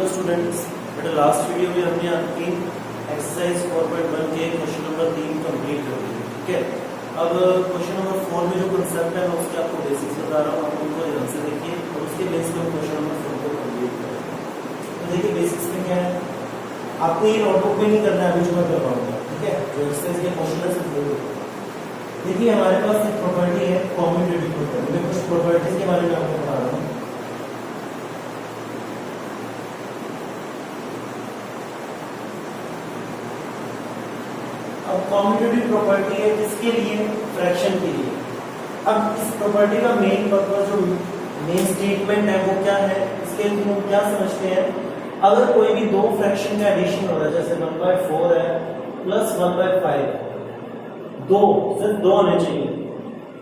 Hello students, बेटा last video में हमने आपकी एक्सरसाइज 4.1 के क्वेश्चन नंबर 3 कंप्लीट कर दिया। ठीक है, अब क्वेश्चन नंबर 4 में जो कंसेप्ट है मैं उसके आपको बेसिक्स बता रहा हूँ, आप उनको ध्यान से देखिए और उसके बेस पर क्वेश्चन नंबर 4 को कंप्लीट करें। तो देखिए बेसिक्स में क्या है, आपको ये नोटबुक में नहीं करना है, अभी जो मैं करवाऊंगा। ठीक है, जो एक्सरसाइज के क्वेश्चन है सिर्फ वो देखिए। हमारे पास एक प्रॉपर्टी है कॉम्यूटेटिव प्रॉपर्टी। मैं कुछ प्रॉपर्टीज के बारे में आपको बता रहा हूँ। अब कॉम्यूटेटिव प्रॉपर्टी है किसके लिए? फ्रैक्शन के लिए। अब इस प्रॉपर्टी का मेन पर्पस, जो मेन स्टेटमेंट है वो क्या है, इसके लिए हम क्या समझते हैं, अगर कोई भी दो फ्रैक्शन का एडिशन हो रहा है, जैसे 1/4 है प्लस 1/5 है, सिर्फ दो होने चाहिए,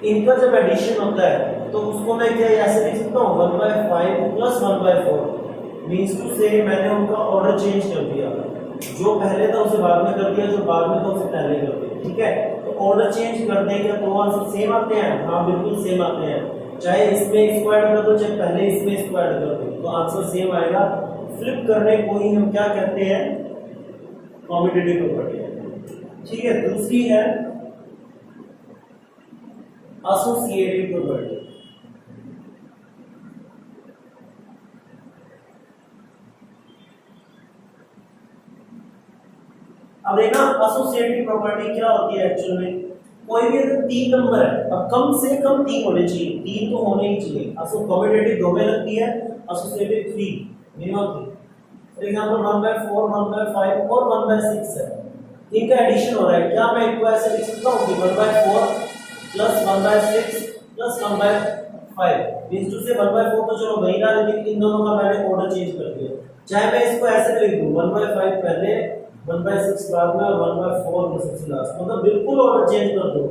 इनका जब एडिशन होता है तो उसको मैं क्या ऐसे लिख सकता हूँ 1/5 प्लस 1/4 मीन्स टू से मैंने उनका ऑर्डर चेंज कर दिया, जो पहले था उसे बाद में कर दिया, जो बाद में था उसे पहले कर दिया। ठीक है, तो ऑर्डर चेंज करने के तो आंसर सेम आते हैं। हाँ बिल्कुल सेम आते हैं, चाहे इसमें स्क्वायर कर दो चाहे पहले इसमें स्क्वायर कर दो तो आंसर सेम आएगा। फ्लिप करने को ही हम क्या कहते हैं? Commutative property. ठीक है, दूसरी है एसोसिएटिव प्रॉपर्टी। अब देखना एसोसिएटिव प्रॉपर्टी क्या होती है एक्चुअल में। कोई भी अगर तीन नंबर है, अब कम से कम तीन होने चाहिए, तीन तो होने ही चाहिए। कॉम्यूटेटिव दो में लगती है, एसोसिएटिव 3 मिनिमम 3। फॉर एग्जांपल 1/4 1/5 और 1/6 है, इनका एडिशन हो रहा है। क्या मैं इनको ऐसे लिख सकता हूँ कि 1/4 प्लस 1/6 प्लस 1/5 मींस टू से 1/4 तो चलो वही रहा, लेकिन इन दोनों का मैंने ऑर्डर चेंज कर दिया। चाहे मैं इसको ऐसे लिख दूं 1/5 पहले 1/6 बाद में और 1/4 में सबसे लास्ट, मतलब बिल्कुल ऑर्डर चेंज कर दो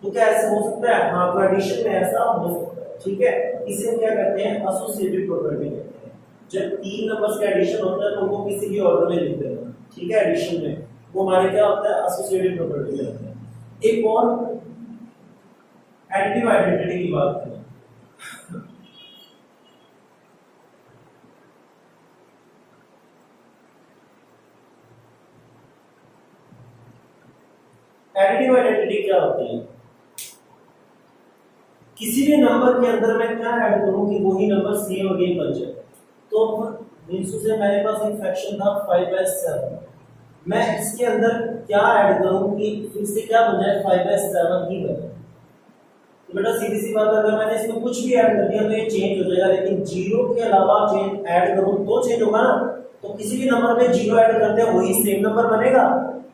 तो क्या ऐसे हो सकता है? हाँ, तो एडिशन में ऐसा हो सकता है। ठीक है, इसे हम क्या कहते हैं? एसोसिएटिव प्रॉपर्टी कहते हैं। जब तीन नंबर्स का एडिशन होता है तो उनको किसी भी ऑर्डर में लिख देना। ठीक है, एडिशन में वो हमारे क्या होता है? एसोसिएटिव प्रॉपर्टी कहते हैं। एक और एडिटिव आइडेंटिटी की बात करें। एडिटिव आइडेंटिटी क्या होती है? किसी भी नंबर के अंदर मैं क्या ऐड करूं कि वही नंबर सेम अगेन बन जाए। तो मींस से मेरे पास एक फ्रैक्शन था 5/7, मैं इसके अंदर क्या ऐड करूं कि फिर से क्या बन जाए? 5/7 ही बने। तो बेटा सीधी सी बात है, अगर मैंने इसमें कुछ भी ऐड कर दिया तो ये चेंज हो जाएगा, लेकिन जीरो के अलावा चेंज ऐड करूं तो चेंज होगा ना। तो किसी भी नंबर में जीरो ऐड करते हैं वही सेम नंबर बनेगा।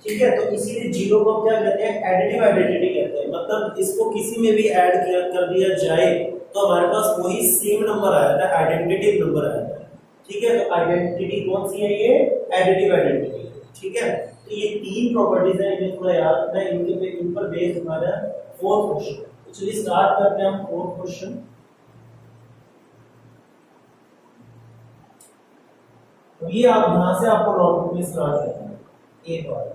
ठीक है, तो इसीलिए जीरो को क्या कहते हैं? एडिटिव आइडेंटिटी कहते हैं। मतलब इसको किसी में भी ऐड कर दिया जाए तो हमारे पास वही सेम नंबर आ जाता है, आइडेंटिटी नंबर आ जाता है। ठीक है, तो आइडेंटिटी कौन सी है? ये एडिटिव आइडेंटिटी। ठीक है, तो ये तीन प्रॉपर्टीज हैं, इन्हें थोड़ा याद रखना है, इन पर बेस्ड हमारा फोर्थ क्वेश्चन। तो चलिए स्टार्ट करते हैं हम फोर्थ क्वेश्चन। तो ये आप यहां से आपको नोटबुक में स्टार्ट करना है। एक बार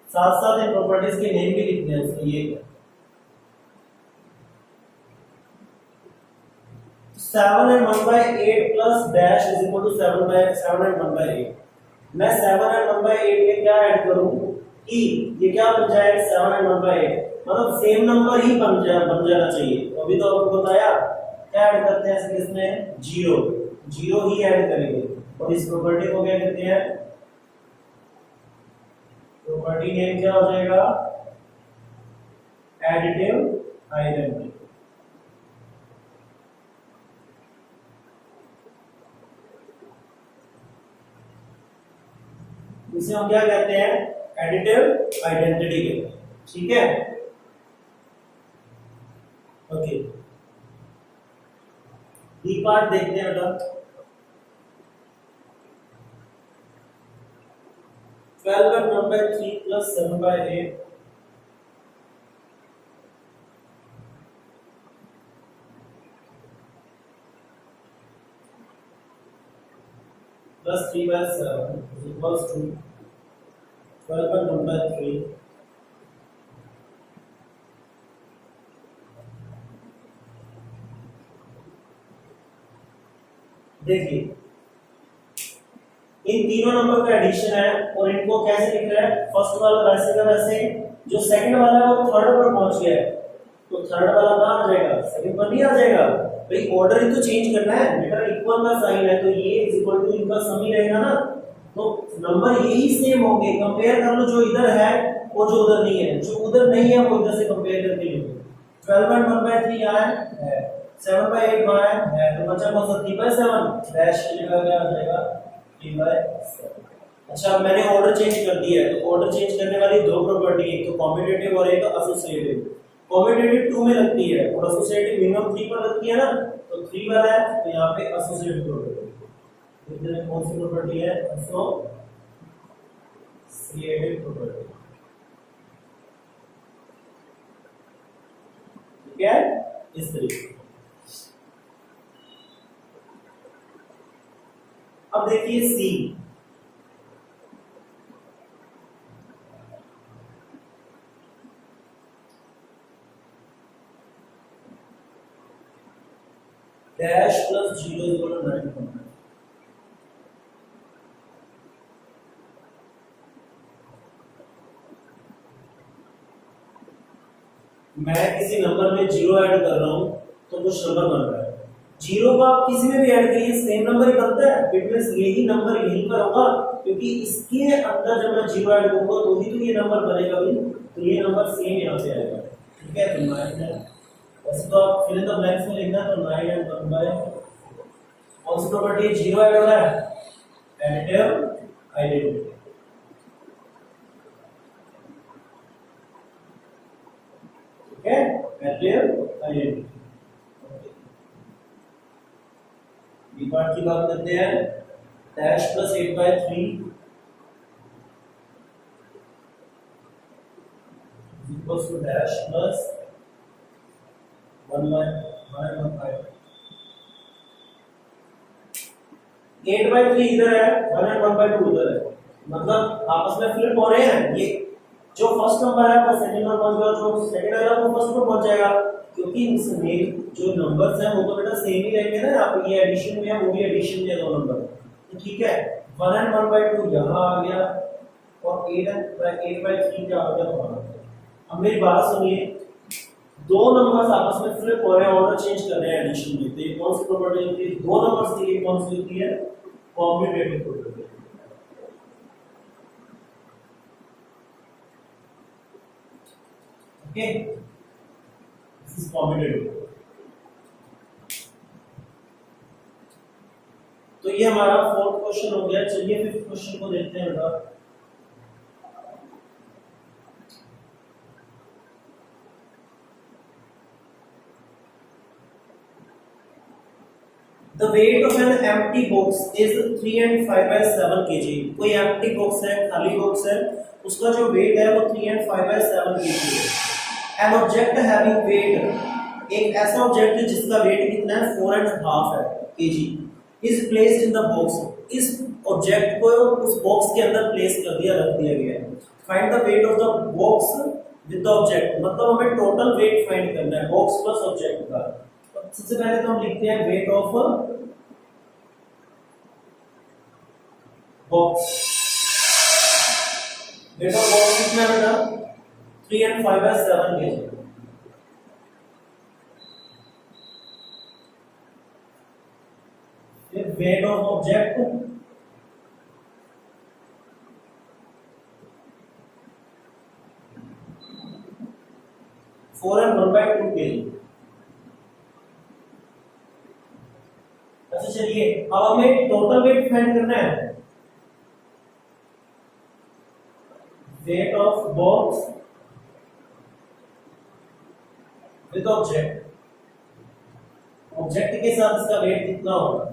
साथ साथ इन प्रॉपर्टीज के नेम भी लिखने हैं उसके लिए। 7 and 1/8 plus dash is equal to 7 and 1/8। मैं 7 and 1/8 में क्या ऐड करूं कि ये क्या बन जाए? 7 and 1/8 मतलब सेम नंबर ही बन जाना चाहिए। तो अभी तो आपको बताया क्या ऐड करते हैं इस केस में? जीरो ही ऐड करेंगे। और इस प्रॉपर्टी को क्या कहते हैं? प्रॉपर्टी नेम क्या हो जाएगा? Additive identity. इसे हम क्या कहते हैं? एडिटिव आइडेंटिटी कहते हैं। ठीक है, ओके। बी पार्ट देखते हैं बेटा। 12 and 1/3 plus 7/8 plus 3/7 is equals to 12 and 1/3 12 देखिए इन तीनों नंबर का एडिशन है और इनको कैसे लिख रहा है, फर्स्ट वाला वैसे का वैसे, जो सेकंड वाला है वो थर्ड पर पहुंच गया है, तो थर्ड वाला कहां आ जाएगा, सेकंड पर नहीं आ जाएगा भाई, ऑर्डर ही तो चेंज करना है बेटा, इक्वल का साइन है तो ये इज इक्वल टू इनका सम ही रहेगा ना, तो नंबर यही सेम होंगे, कंपेयर कर लो जो इधर है और जो उधर नहीं है, जो उधर नहीं है वो इधर से कंपेयर करके लो, 12/1/3 यहाँ है, 7/8 वहाँ है, तो बचा कौन सा 3/7, डैश की जगह क्या आ जाएगा 3/7। अच्छा मैंने ऑर्डर चेंज कर दिया है, तो ऑर्डर चेंज करने वाली दो प्रॉपर्टी, एक तो कॉम्यूटेटिव और एक एसोसिएटिव, कॉम्यूटेटिव 2 में लगती है और एसोसिएटिव मिनिमम 3 पर लगती है ना, तो 3 वाला है तो यहाँ पे एसोसिएटिव प्रॉपर्टी, इधर कौन सी प्रॉपर्टी है, एसोसिएटिव प्रॉपर्टी, ठीक है इस तरीके। अब देखिए सी, डैश प्लस 0 इक्वल टू 9। मैं किसी नंबर में 0 ऐड कर रहा हूं तो कुछ नंबर बन रहा है, 0 को आप किसी में भी ऐड करिए सेम नंबर ही बनता है, फिटनेस यही नंबर यहीं पर होगा, क्योंकि इसके अंदर जब मैं 0 ऐड करूंगा तो ही तो ये नंबर बनेगा भी, तो ये नंबर सेम यहाँ पे आएगा, ठीक है। तो 9 है, वैसे तो आप फिर इन द ब्लैंक्स में लिखना, तो 9 एंड 1 बाय कौन सी प्रॉपर्टी 0 ऐड हो रहा है, एडिटिव आइडेंटिटी, ठीक है, एडिटिव आइडेंटिटी। बी पार्ट की बात करते हैं, dash plus 8/3 equals to dash plus 1/5। 8/3 इधर है, 1/2 उधर है, मतलब आपस में फ्लिप हो रहे हैं, ये जो फर्स्ट नंबर है वो सेकंड में पहुंच जाएगा, जो सेकंड है वो फर्स्ट में पहुंच जाएगा, क्योंकि इसमें जो नंबर्स हैं वो तो बेटा सेम ही रहेंगे ना, आप ये एडिशन में है वो भी एडिशन में दो नंबर, तो ठीक है 1 and 1/2 यहाँ आ गया और 8/3 क्या आ गया वहां। अब मेरी बात सुनिए, दो नंबर्स आपस में फ्लिप हो रहे हैं, ऑर्डर चेंज कर रहे हैं एडिशन में, तो ये कौन सी प्रॉपर्टी होती है, दो नंबर्स के लिए कौन सी होती है, commutative property, okay this is commutative. तो ये हमारा फोर्थ क्वेश्चन हो गया, चलिए फिफ्थ क्वेश्चन को देखते हैं बेटा। The weight of an empty box is 3 and 5/7 kg। कोई empty box है, खाली box है, उसका जो weight है वो 3 and 5/7 kg है। An object having weight, एक ऐसा ऑब्जेक्ट है जिसका वेट कितना है 4.5 है kg, is placed in the box। इस ऑब्जेक्ट को उस बॉक्स के अंदर प्लेस कर दिया, रख दिया गया है। Find the weight of the box with the object, मतलब हमें टोटल वेट फाइंड करना है बॉक्स प्लस ऑब्जेक्ट का। सबसे पहले तो हम लिखते हैं weight of box, weight of box कितना है बेटा 3 and 5/7 kg। फिर weight of object 4 and 1/2 kg। अच्छा चलिए अब हमें टोटल वेट फाइंड करना है, weight of box with object, object के साथ इसका वेट कितना होगा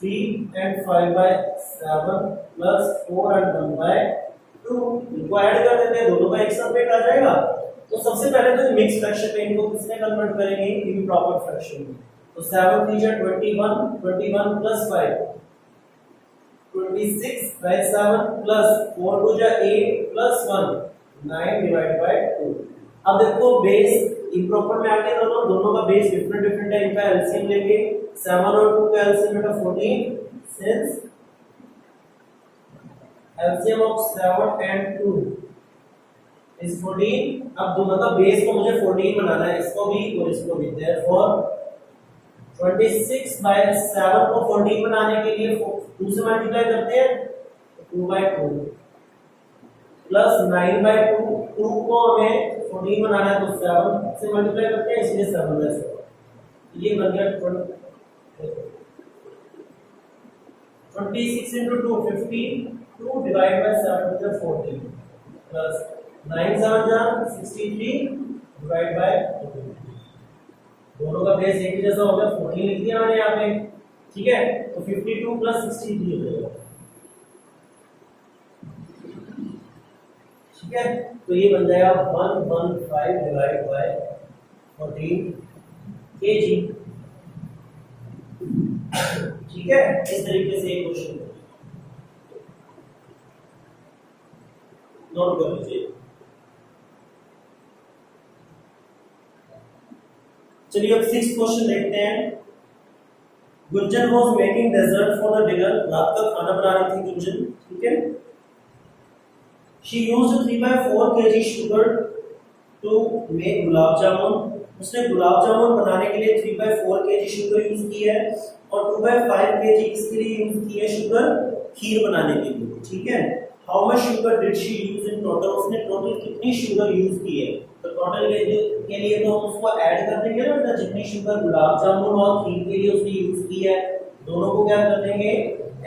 3 and 5/7 प्लस 4 and 1/2, इनको ऐड कर देते हैं, दोनों का एक साथ वेट आ जाएगा। तो सबसे पहले तो मिक्स फ्रैक्शन में इनको किसमें कन्वर्ट करेंगे, इम्प्रॉपर फ्रैक्शन में। तो 7 3 जा 21, 21 प्लस 5 26/7 प्लस 4 2 जा 8 प्लस 1 9 डिवाइड बाय 2। अब देखो बेस इम्प्रॉपर में आके दोनों का बेस डिफरेंट डिफरेंट है, इनका एलसीएम लेंगे 7 और 2 का एलसीएम बेटा 14 since LCM of 7 and 2 is 14। अब दोनों का बेस को मुझे 14 बनाना है, इसको भी और इसको भी। देयरफॉर 26 बाय 7 को 14 बनाने के लिए 2 से मल्टीप्लाई करते हैं, 2/2 प्लस 9/2, 2 को हमें 14 बनाना है तो 7 से मल्टीप्लाई करते हैं, इसलिए 7/7 ये बन गया 26 into 2 15, 2 divided by 7 is 14 plus 9 7 जा 63 divided by 14। दोनों का बेस एक ही जैसा हो गया, 14 लिख दिया मैंने यहाँ पे, ठीक है। तो 52 plus 63 हो जाएगा, ठीक है। तो ये बन जाएगा 115 डिवाइड बाय 14 kg, ठीक है। इस तरीके से एक क्वेश्चन नोट कर लीजिए। चलिए अब 6th क्वेश्चन देखते हैं। Gunjan was making dessert for the dinner, रात का खाना बना रही थी गुंजन, ठीक है। She used 3/4 kg sugar to make gulab jamun, उसने गुलाब जामुन बनाने के लिए 3/4 kg शुगर यूज की है और 2/5 kg किसके लिए यूज की है शुगर, खीर बनाने के लिए, ठीक है। How much sugar did she use in total, उसने टोटल कितनी शुगर यूज की है, तो टोटल के लिए तो हम उसको ऐड कर देंगे ना बेटा, जितनी शुगर गुलाब जामुन और खीर के लिए उसने यूज की है दोनों को क्या कर देंगे,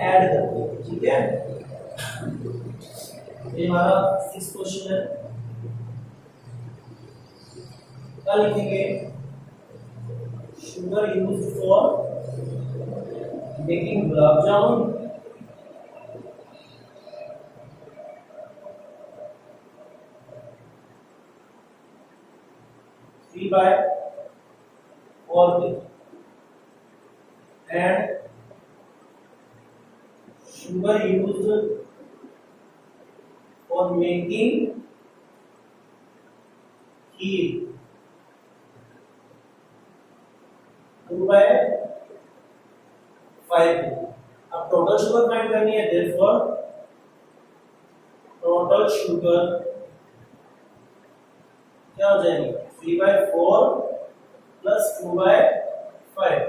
ऐड कर देंगे, ठीक है। ये हमारा 6th क्वेश्चन है। क्या लिखेंगे, sugar used for making gulab jamun by 4 kg and sugar used for making kheer 2/5 kg। अब टोटल शुगर फाइंड करनी है, therefore टोटल शुगर क्या हो जाएगी, 3/4 प्लस 2/5,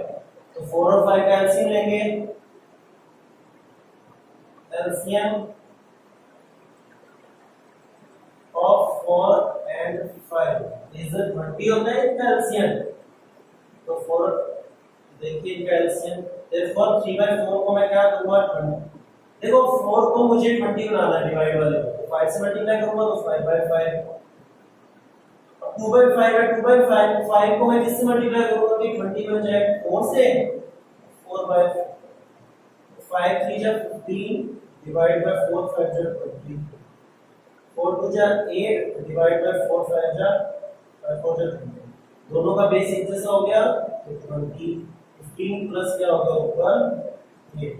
तो 4 और 5 का एलसीएम लेंगे, एलसीएम ऑफ 4 एंड 5 इज 20 होता है इसका एलसीएम, तो 4 देखिए इनका एलसीएम, देयरफॉर 3/4 को मैं क्या करूंगा 20, देखो 4 को मुझे 20 बनाना है डिवाइड वाले को, तो 5 से मल्टीप्लाई करूंगा तो 5/5, 2/5 है, 2/5 5 को मैं किससे मल्टीप्लाई करूंगा कि 20 बन जाए 4 से, 4/5 5 3 जा 15 डिवाइड बाय 4 5 जा 20, 4 2 जा 8 डिवाइड बाय 4 5 जा 4 जा 20, दोनों का बेस एक जैसा हो गया तो 20, 15 प्लस क्या होगा ऊपर 8,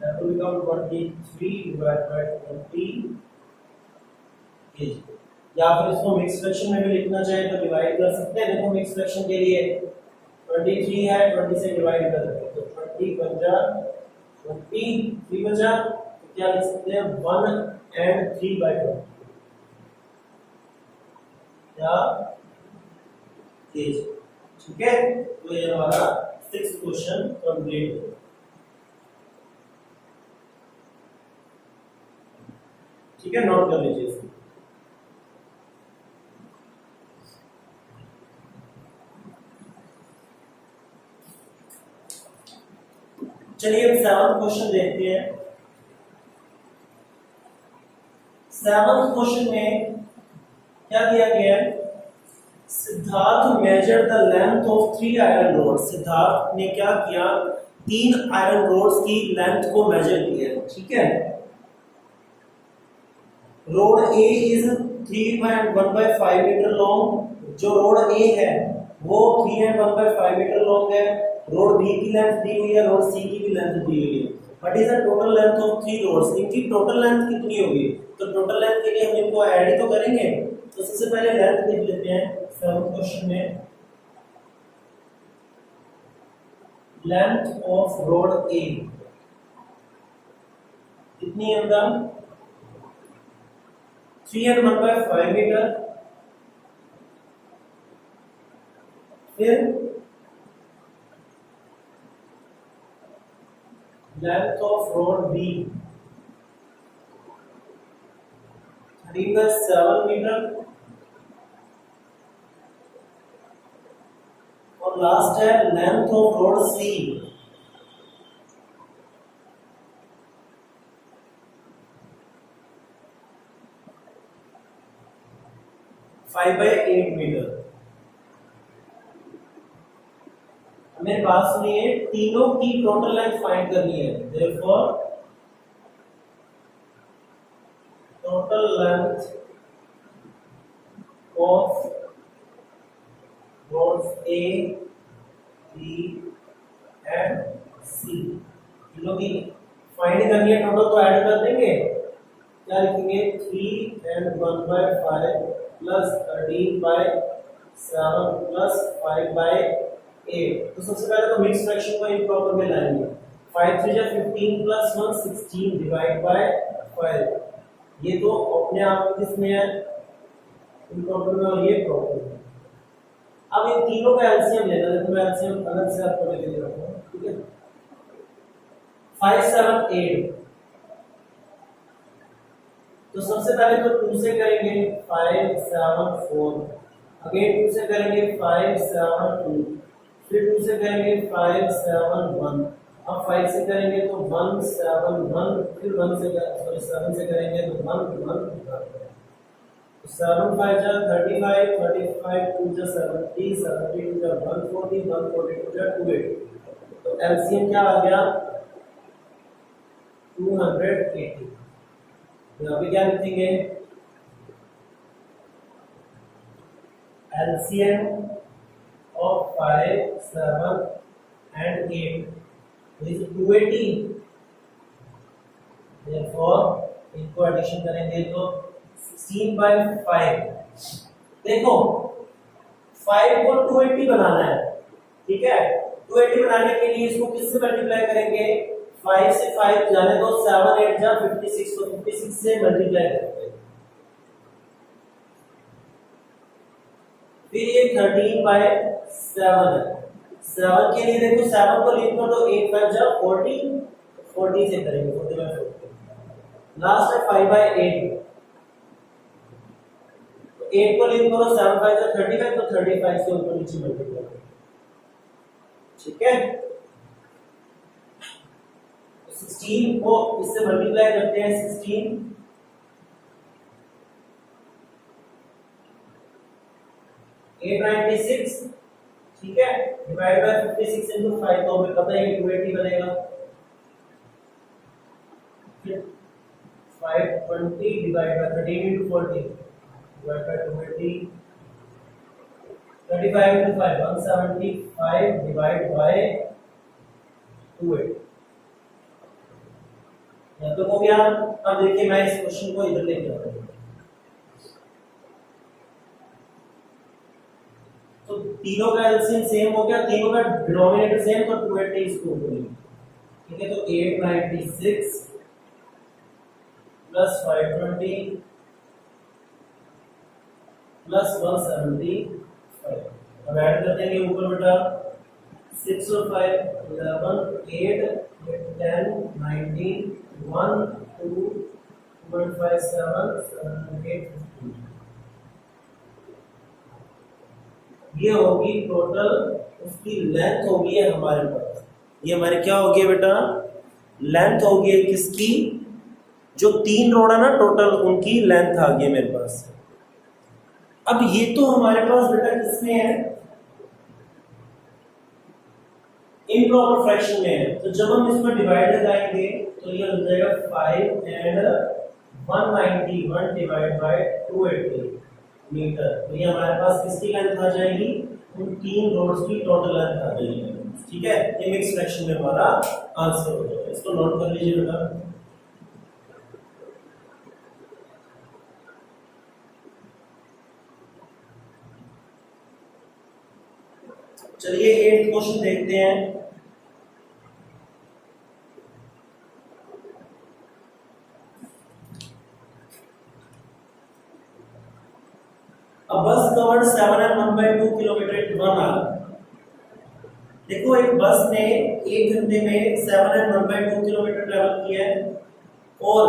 that will become 23 divide by 20 kg। या फिर इसको मिक्स फ्रैक्शन में भी लिखना चाहे तो डिवाइड कर सकते हैं, देखो मिक्स फ्रैक्शन के लिए 23 है 20 से डिवाइड कर सकते हैं, तो 20 बचा 23 बचा, तो क्या लिख सकते हैं 1 and 3/20 या kg, ठीक है। तो ये हमारा 6th क्वेश्चन कंप्लीट है, ठीक है, नोट कर लीजिए इसको। चलिए अब 7th क्वेश्चन देखते हैं। 7th क्वेश्चन में क्या दिया गया है, Siddharth measure the length of 3 iron rod, Siddharth ने क्या किया 3 आयरन रोड्स की लेंथ को मेजर किया, ठीक है। Rod A is 3.1/5 metre long, जो रोड ए है वो 3.1/5 मीटर लॉन्ग है, रोड बी की लेंथ दी हुई है, रोड सी की भी लेंथ दी हुई है। What is the total length of 3 roads, इनकी टोटल लेंथ कितनी होगी, तो टोटल लेंथ के लिए हम इनको ऐड ही तो करेंगे, तो सबसे पहले लेंथ देख लेते हैं 7th क्वेश्चन में। लेंथ ऑफ रोड ए कितनी है बता? 301/5 मीटर। फिर length of road B 3/7 metre. और लास्ट है length of road C 5/8 metre. मेरे बात सुनिए, तीनों की टोटल लेंथ फाइंड करनी है। Therefore total length of roads A B and C, तीनों की फाइंड करनी है। टोटल तो ऐड कर देंगे, क्या लिखेंगे? 3 and 1/5 प्लस 13/7 प्लस 5/8। तो सबसे पहले तो मिक्स फ्रैक्शन को इम्प्रॉपर में लाएंगे। 5 3 15 प्लस 1 16 डिवाइड बाय 5। ये तो अपने आप किसमें है? इम्प्रॉपर में, और ये प्रॉपर में। अब इन तीनों का एलसीएम लेना है, तो मैं एलसीएम अलग से आपको लेके दे रहा हूं, ठीक है? 5 7 8। तो सबसे पहले तो 2 से करेंगे 5 7 4, अगेन 2 से करेंगे 5 7 2, फिर 2 से करेंगे 5 7 1। अब 5 से करेंगे तो 1 7 1, फिर 1 से सॉरी 7 से करेंगे तो 1 1 तो 7 5 जा 35 35 2 जा 70 70 2 जा 140 140 2 जा 280। तो एलसीएम क्या आ गया? 280। यहाँ पे क्या लिखेंगे? LCM of 5 7 and 8 is 280। therefore इनको एडिशन करेंगे तो 16/5। देखो 5 को 280 बनाना है, ठीक है? 280 बनाने के लिए इसको किससे मल्टीप्लाई करेंगे? 5 से 5 जाने दो, 7 8 जा 56, तो 56 से मल्टीप्लाई करेंगे। फिर ये 13/7 है। 7 के लिए देखो 7 को लिख दो, 8 5 जा 40, 40 से करेंगे 40/40। लास्ट है 5/8। तो 8 को लिख दो 7 5 जा 35, तो 35 से ऊपर नीचे मल्टीप्लाई करेंगे, ठीक है? 16 को इससे मल्टीप्लाई करते हैं, 16 896, ठीक है? डिवाइड बाय 56 into 5, तो हमें पता है कि 280 बनेगा। फिर 520 divide by 13 into 40 divide by 280, 35 into 5 175 divide by 280। या तो हो गया। अब देखिए मैं इस क्वेश्चन को इधर लेके आता हूं। तो तीनों का एलसीएम सेम हो गया, तीनों का डिनोमिनेटर सेम, तो 280 इसको बोलेंगे, ठीक है? तो 896 प्लस 520 प्लस 175। अब ऐड कर देंगे ऊपर बेटा, 6 और 5 11 8 10 19 1 2 1.5 7 7 8 15। ये होगी टोटल उसकी लेंथ होगी है हमारे पास। ये हमारे क्या होगी बेटा? लेंथ होगी किसकी? जो 3 रोड है ना टोटल, उनकी लेंथ आ गई मेरे पास। अब ये तो हमारे पास बेटा किसमें है? इम्प्रॉपर फ्रैक्शन में है। तो जब हम इसमें डिवाइड लगाएंगे तो ये हो जाएगा 5 and 191 डिवाइड बाय 280 मीटर। तो ये हमारे पास किसकी लेंथ आ जाएगी? उन 3 रोड्स की टोटल लेंथ आ जाएगी, ठीक है? ये मिक्स फ्रैक्शन में हमारा आंसर हो जाएगा। इसको नोट कर लीजिए बेटा। चलिए 8th क्वेश्चन देखते हैं। A bus covered 7 and 1/2 kilometre in 1 hour। देखो एक बस ने 1 घंटे में 7 and 1/2 किलोमीटर ट्रेवल किया है और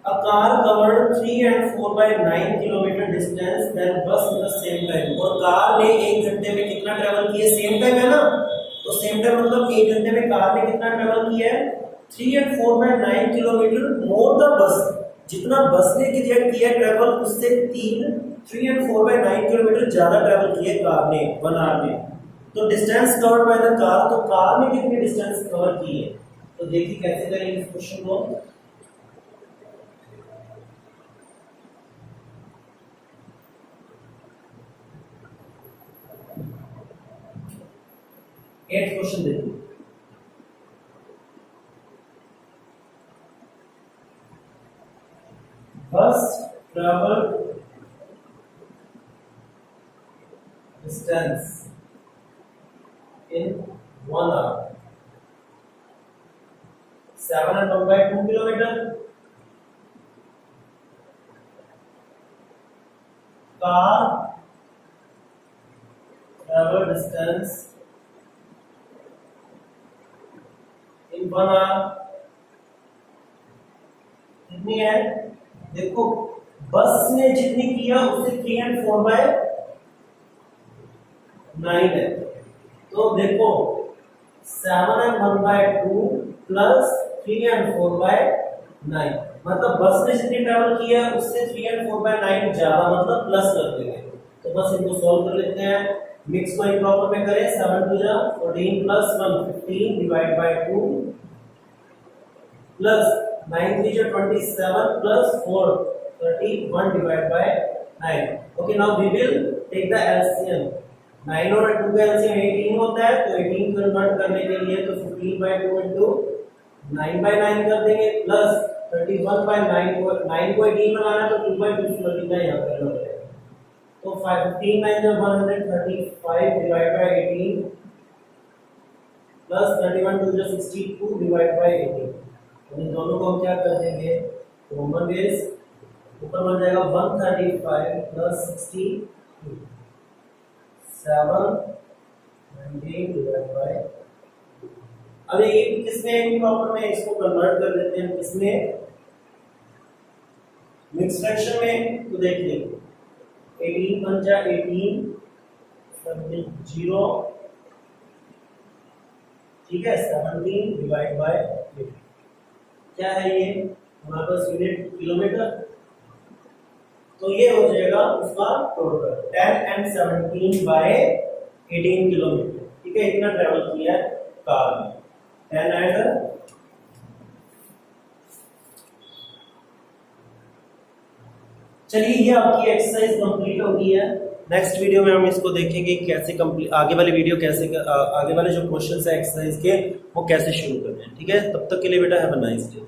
a car covered 3 and 4/9 kilometre distance then bus in the same time. और कार ने 1 घंटे में कितना ट्रेवल किया, सेम टाइम है ना, तो सेम टाइम मतलब 1 घंटे में कार ने कितना ट्रेवल किया है 3 and 4/9 kilometre more the bus. जितना बस ने किया ट्रेवल उससे 3 and 4/9 किलोमीटर ज्यादा ट्रेवल किया कार ने 1 आवर में। तो distance covered by the car, तो कार ने कितनी डिस्टेंस कवर की है, तो देखिए कैसे करेंगे इस क्वेश्चन को। एट क्वेश्चन देखिए, बस travel distance in 1 hour 7 and 1/2 kilometre. Car travel distance in 1 hour कितनी है, देखो बस ने जितनी किया उससे 3 and 4/9 है। तो देखो 7 and 1/2 प्लस 3 and 4/9 मतलब बस ने जितनी ट्रेवल किया उससे 3 and 4/9 ज्यादा, मतलब प्लस कर देंगे। तो बस इनको सॉल्व कर लेते हैं, मिक्स को इम्प्रॉपर में करें। 7 to 14 plus 1 15 divide by 2 plus 9 3 27 plus 4 31 divide by 9। Okay, now we will take the LCM. 9 और 2 का एलसीएम 18 होता है, तो 18 कन्वर्ट करने के लिए तो 15/2 into 9/9 कर देंगे प्लस 31/9 को 9 को 18 बनाना है तो 2/2 से मल्टीप्लाई यहां करना पड़ेगा। तो 15 9 जब 135 डिवाइड बाय 18 प्लस 31 2 जो 62 डिवाइड बाय 18। तो इन दोनों को हम क्या कर देंगे, कॉमन बेस ऊपर बन जाएगा 135 प्लस 62 7 19 डिवाइड बाय। अब ये किसमें प्रॉपर में इसको कन्वर्ट कर देते हैं किसमें, मिक्स फ्रैक्शन में। तो देखिए 18 पंजा 18 0 ठीक है 17 डिवाइड बाय 8। क्या है ये हमारे पास यूनिट किलोमीटर, तो ये हो जाएगा उसका टोटल 10 and 17/18 किलोमीटर। ठीक है, इतना ट्रेवल किया है कार में 10 आएगा। चलिए ये आपकी एक्सरसाइज कंप्लीट हो गई है। नेक्स्ट वीडियो में हम इसको देखेंगे कैसे कंप्लीट, आगे वाले वीडियो कैसे आगे वाले जो क्वेश्चंस है एक्सरसाइज के वो कैसे शुरू करते हैं। ठीक है, तब तक के लिए बेटा हैव अ नाइस डे।